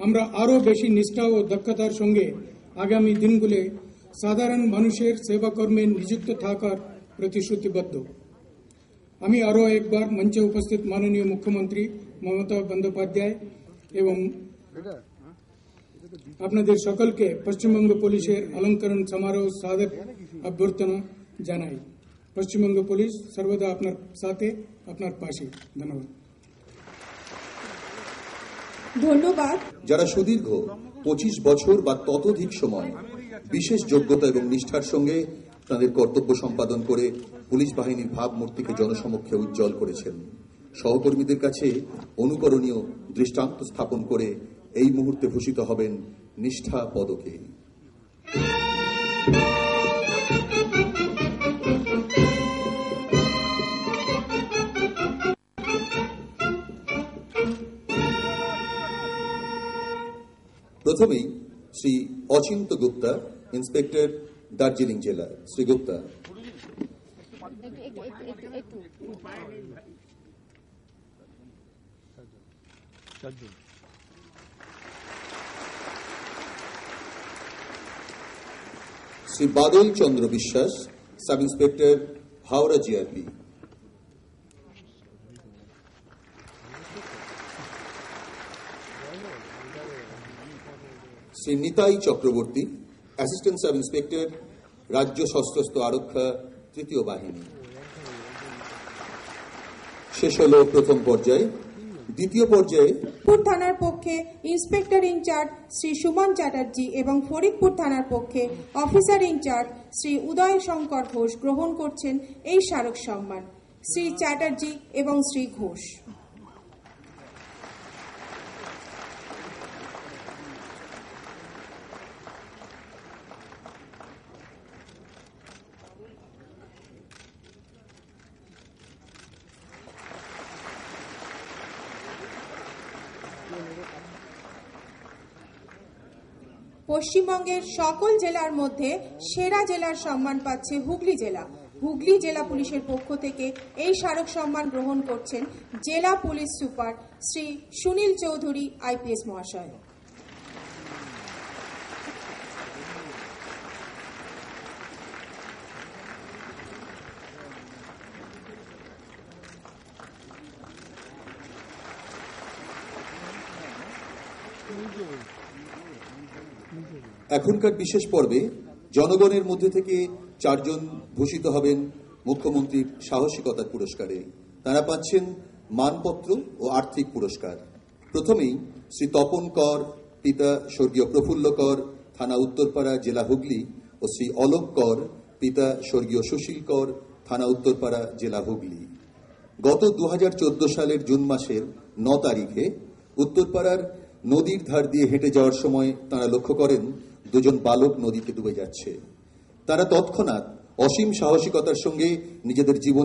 আমরা আরো বেশি নিষ্ঠা ও দক্ষতার সঙ্গে আগামী দিনগুলো সাধারণ মানুষের সেবাকর্মে নিযুক্ত থাকার প্রতিশ্রুতিবদ্ধ। আমি আরো একবার মঞ্চে উপস্থিত মাননীয় মুখ্যমন্ত্রী মমতা বন্দ্যোপাধ্যায় এবং আপনাদের সকলকে পশ্চিমবঙ্গ পুলিশের অলঙ্করণ সমারোহ সাদর অভ্যর্থনা জানাই। পশ্চিমবঙ্গ পুলিশ সর্বদা আপনার সাথে, আপনার পাশে। ধন্যবাদ। ধন্যবাদ। যারা সুদীর্ঘ 25 বছর বা ততোধিক সময় বিশেষ যোগ্যতা এবং নিষ্ঠার সঙ্গে তাদের কর্তব্য সম্পাদন করে পুলিশ বাহিনীর ভাবমূর্তিকে জনসমক্ষে উজ্জ্বল করেছেন, সহকর্মীদের কাছে অনুকরণীয় দৃষ্টান্ত স্থাপন করে এই মুহূর্তে ভূষিত হবেন নিষ্ঠা পদকে। প্রথমেই শ্রী অচিন্ত গুপ্তা, ইন্সপেক্টর, দার্জিলিং জেলা। শ্রী গুপ্তা। শ্রী বাদল Chandra Biswas, sub inspector, Howrah GRP. Shri Nitai Chakraborty, assistant sub inspector, রাজ্য সশস্ত্র আরক্ষা, তৃতীয় বাহিনী। শেষ হল প্রথম পর্যায়ে। দ্বিতীয় পর্যায়ে ফরিদপুর থানার পক্ষে ইন্সপেক্টর ইনচার্জ শ্রী সুমন চ্যাটার্জি এবং ফরিদপুর থানার পক্ষে অফিসার ইনচার্জ শ্রী উদয় শঙ্কর ঘোষ গ্রহণ করছেন এই স্মারক সম্মান। শ্রী চ্যাটার্জি এবং শ্রী ঘোষ। পশ্চিমবঙ্গের সকল জেলার মধ্যে সেরা জেলার সম্মান পাচ্ছে হুগলি জেলা। হুগলি জেলা পুলিশের পক্ষ থেকে এই স্মারক সম্মান গ্রহণ করছেন জেলা police super Shri Sunil Chowdhury IPS মহাশয়। এখনকার বিশেষ পর্বে জনগণের মধ্যে থেকে 4 জন ভূষিত হবেন মুখ্যমন্ত্রীর সাহসিকতার পুরস্কারে। তারা পাচ্ছেন মানপত্র ও আর্থিক পুরস্কার। প্রথমেই শ্রী তপন কর, পিতা স্বর্গীয় প্রফুল্ল কর, থানা উত্তরপাড়া, জেলা হুগলি, ও শ্রী অলোক কর, পিতা স্বর্গীয় সুশীল কর, থানা উত্তরপাড়া, জেলা হুগলি। গত 2014 সালের জুন মাসের 9 তারিখে উত্তরপাড়ার নদীর ধার দিয়ে হেঁটে যাওয়ার সময় তারা লক্ষ্য করেন 2 জন বালক নদীতে ডুবে যাচ্ছে। তারা তৎক্ষণাৎ অসীম সাহসিকতার সঙ্গে নিজেদের জীবনের